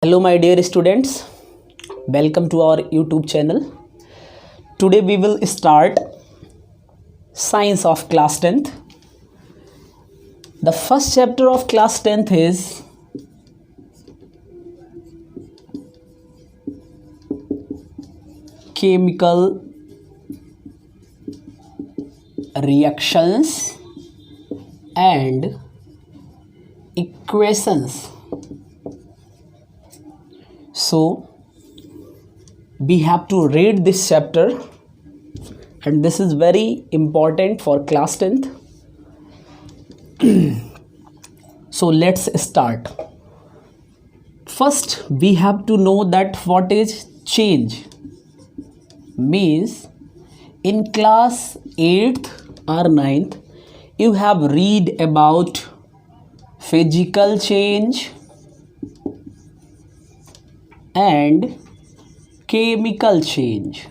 Hello, my dear students. Welcome to our YouTube channel. Today we will start Science of class 10th. The first chapter of class 10th is Chemical Reactions and Equations. So we have to read this chapter, and this is very important for class 10th. So let's start. First we have to know that what is change. Means in class 8th or 9th you have read about physical change and chemical change.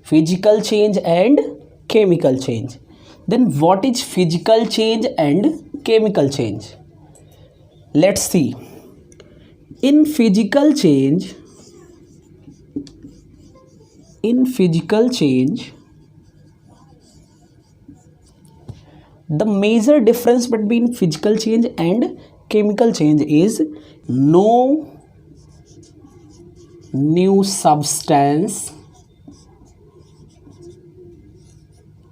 Physical change and chemical change. Then what is physical change and chemical change? Let's see. In physical change, the major difference between physical change and chemical change is no new substance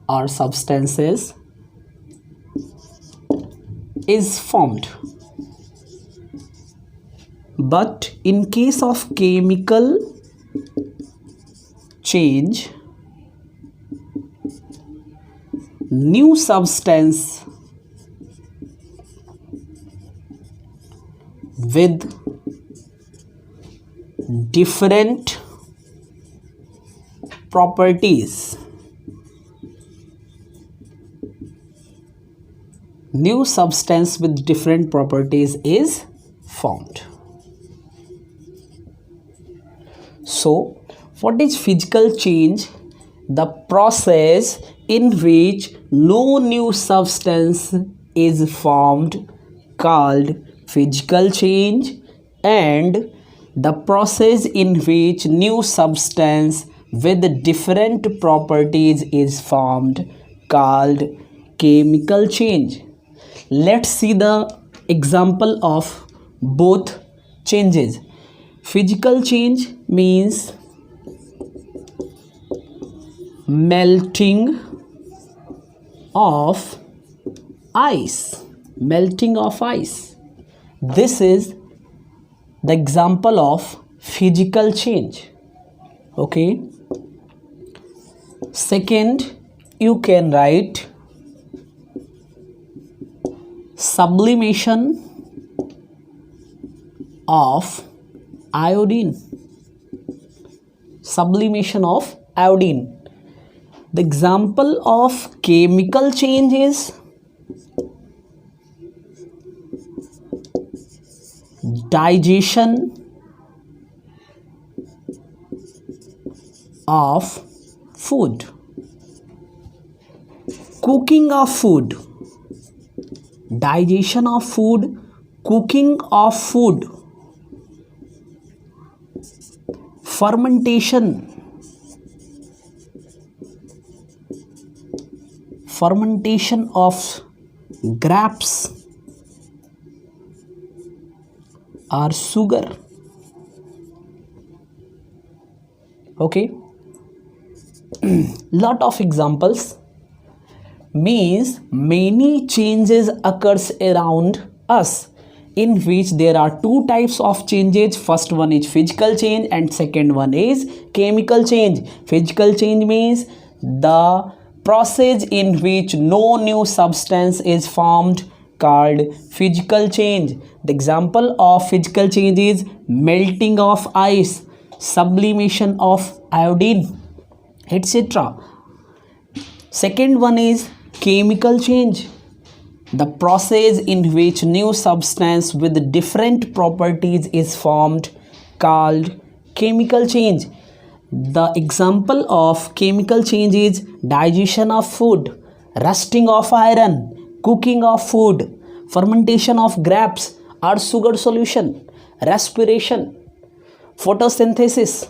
or substances is formed. But in case of chemical change, new substance with different properties is formed. So what is physical change? The process in which no new substance is formed called physical change, and the process in which new substance with different properties is formed called chemical change. Let's see the example of both changes. Physical change means melting of ice. This is the example of physical change. Okay. Second, you can write sublimation of iodine. The example of chemical change is digestion of food, cooking of food, digestion of food, cooking of food, fermentation of grapes or sugar. Okay. Lot of examples. Means many changes occurs around us, in which there are two types of changes. First one is physical change and second one is chemical change. Physical change means the process in which no new substance is formed called physical change. The example of physical change is melting of ice, sublimation of iodine, etc. Second one is chemical change, the process in which new substance with different properties is formed called chemical change. The example of chemical change is digestion of food, rusting of iron, cooking of food, fermentation of grapes or sugar solution, respiration, photosynthesis.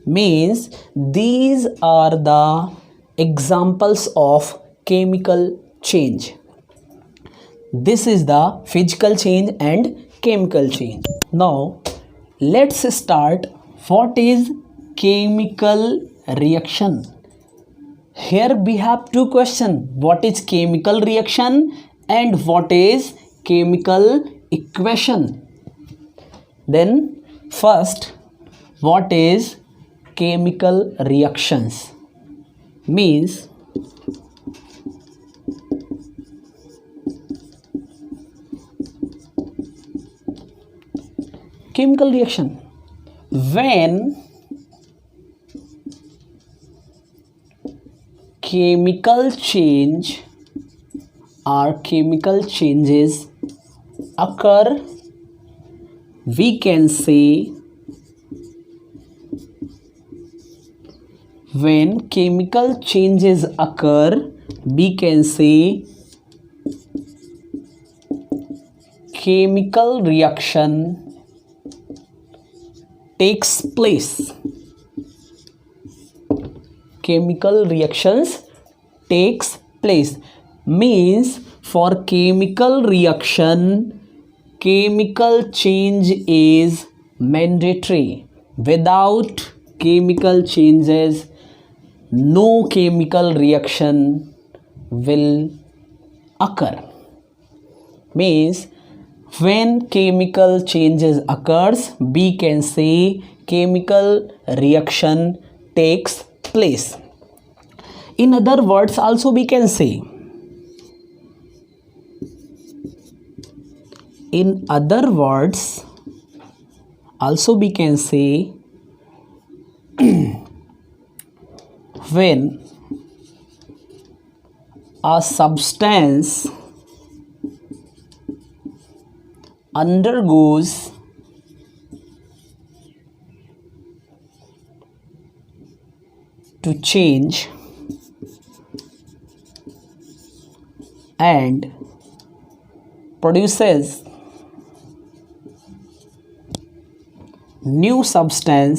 Means these are the examples of chemical change. This is the physical change and chemical change. Now let's start. What is chemical reaction? Here we have two questions. What is chemical reaction and what is chemical equation? Then first, what is chemical reactions? Means chemical reaction when chemical change or chemical changes occur, we can say when chemical changes occur, we can say chemical reaction takes place. Chemical reactions takes place means for chemical reaction, chemical change is mandatory. Without chemical changes, no chemical reaction will occur. Means when chemical changes occurs, we can say chemical reaction takes place. In other words also we can say, in other words also we can say when a substance undergoes to change and produces new substance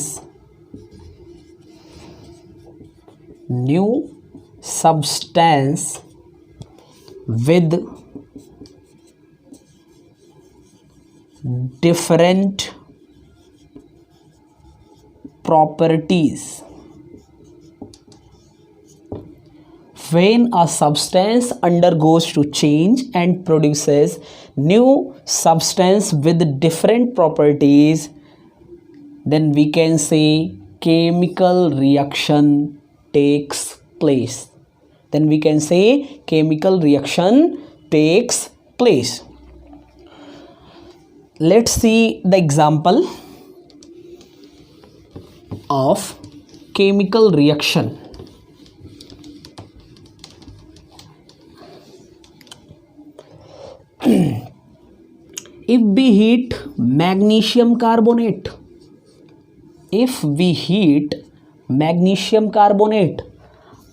with different properties. When a substance undergoes to change and produces new substance with different properties, then we can say chemical reaction takes place. Then we can say chemical reaction takes place. Let's see the example of chemical reaction. If we heat magnesium carbonate,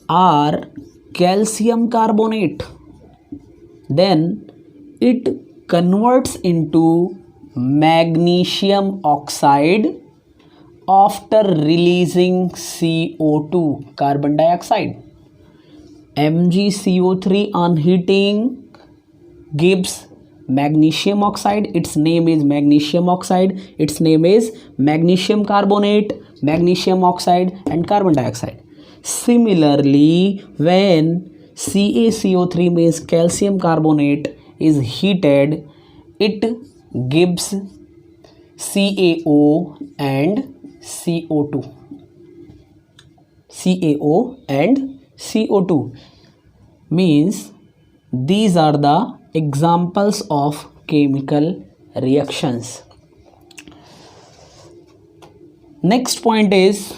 or calcium carbonate, then it converts into magnesium oxide after releasing CO2, carbon dioxide. MgCO3 on heating gives magnesium oxide. Its name is magnesium oxide. Its name is magnesium carbonate, magnesium oxide and carbon dioxide. Similarly, when CaCO3 means calcium carbonate is heated, it gives CaO and CO2. CaO and CO2 means these are the examples of chemical reactions. Next point is,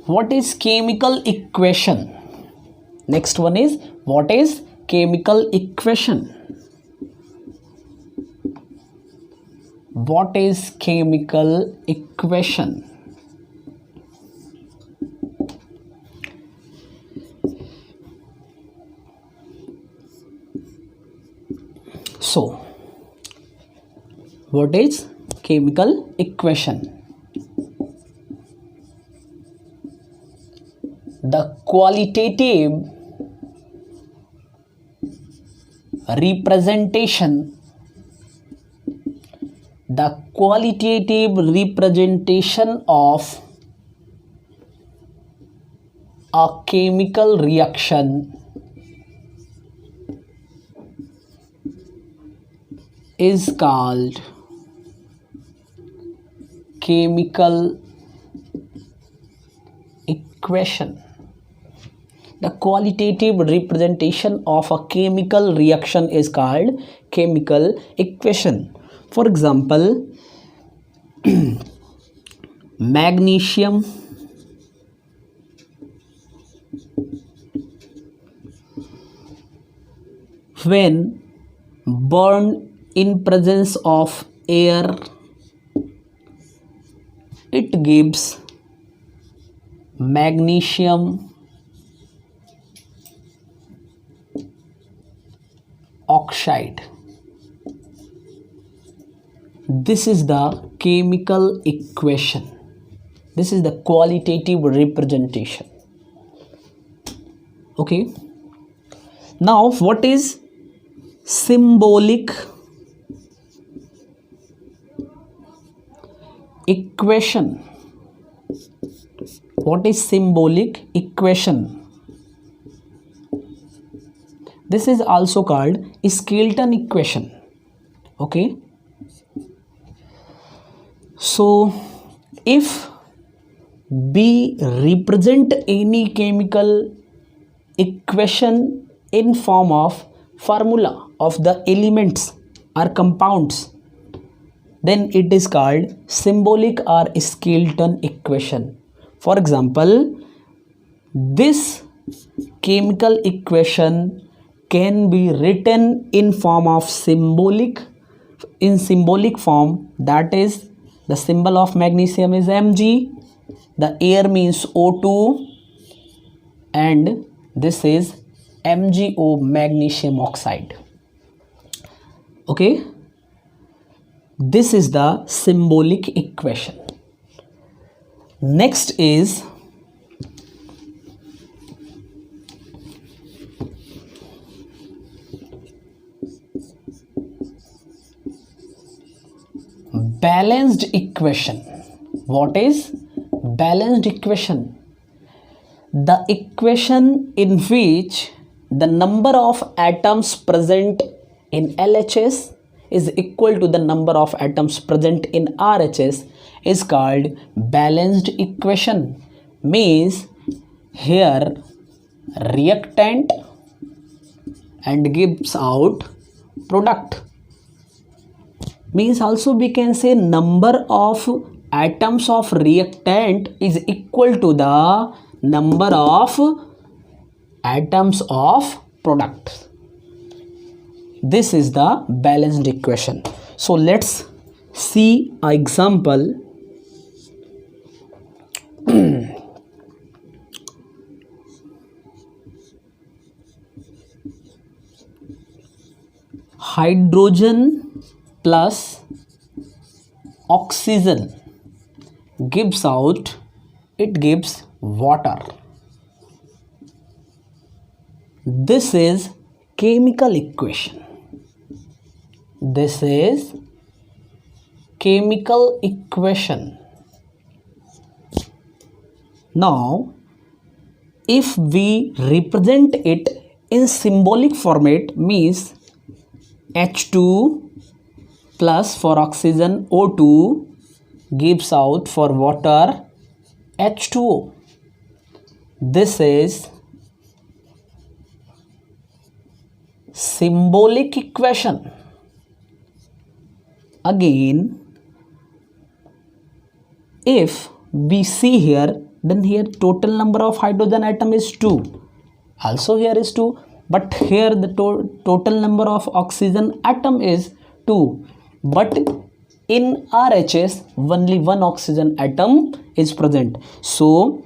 what is chemical equation? Next one is, what is chemical equation? What is chemical equation? So What is chemical equation? The qualitative representation of a chemical reaction is called chemical equation. The qualitative representation of a chemical reaction is called chemical equation. For example, magnesium when burned in presence of air, it gives magnesium oxide. This is the chemical equation. This is the qualitative representation. Okay. Now, what is symbolic equation? What is symbolic equation? This is also called Skelton equation. Okay. So if we represent any chemical equation in form of formula of the elements or compounds, then it is called symbolic or Skelton equation. For example, this chemical equation can be written in form of symbolic form. That is, the symbol of magnesium is Mg, the air means O2, and this is MgO, magnesium oxide. Okay, this is the symbolic equation. Next is balanced equation. What is balanced equation? The equation in which the number of atoms present in LHS is equal to the number of atoms present in RHS is called balanced equation. Means here reactant and gives out product. Means also we can say number of atoms of reactant is equal to the number of atoms of product. This is the balanced equation. So let's see an example. Hydrogen plus oxygen gives out, it gives water. This is chemical equation. This is chemical equation. Now, if we represent it in symbolic format, means H2 plus for oxygen O2 gives out for water H2O. This is symbolic equation. Again, if we see here, then here total number of hydrogen atom is 2. Also here is 2, but here the total number of oxygen atom is 2. But in RHS only one oxygen atom is present. So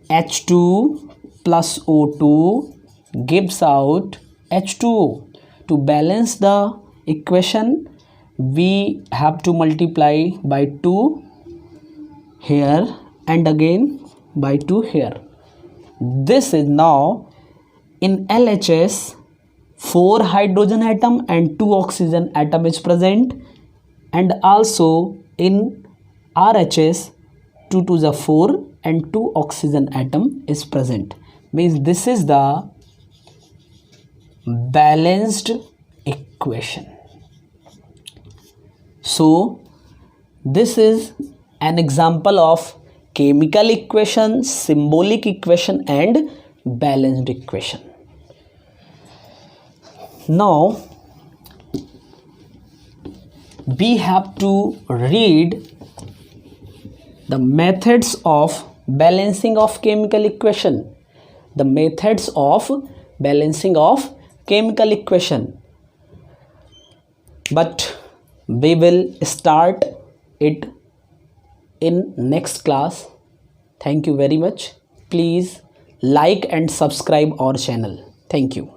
H2 plus O2 gives out H2O. To balance the equation, we have to multiply by 2 here and again by 2 here. This is now in LHS 4 hydrogen atom and 2 oxygen atom is present, and also in RHS 2 to the 4 and 2 oxygen atom is present. Means this is the balanced equation. So this is an example of chemical equation, symbolic equation and balanced equation. Now we have to read the methods of balancing of chemical equation. The methods of balancing of chemical equation. But we will start it in next class. Thank you very much. Please like and subscribe our channel. Thank you.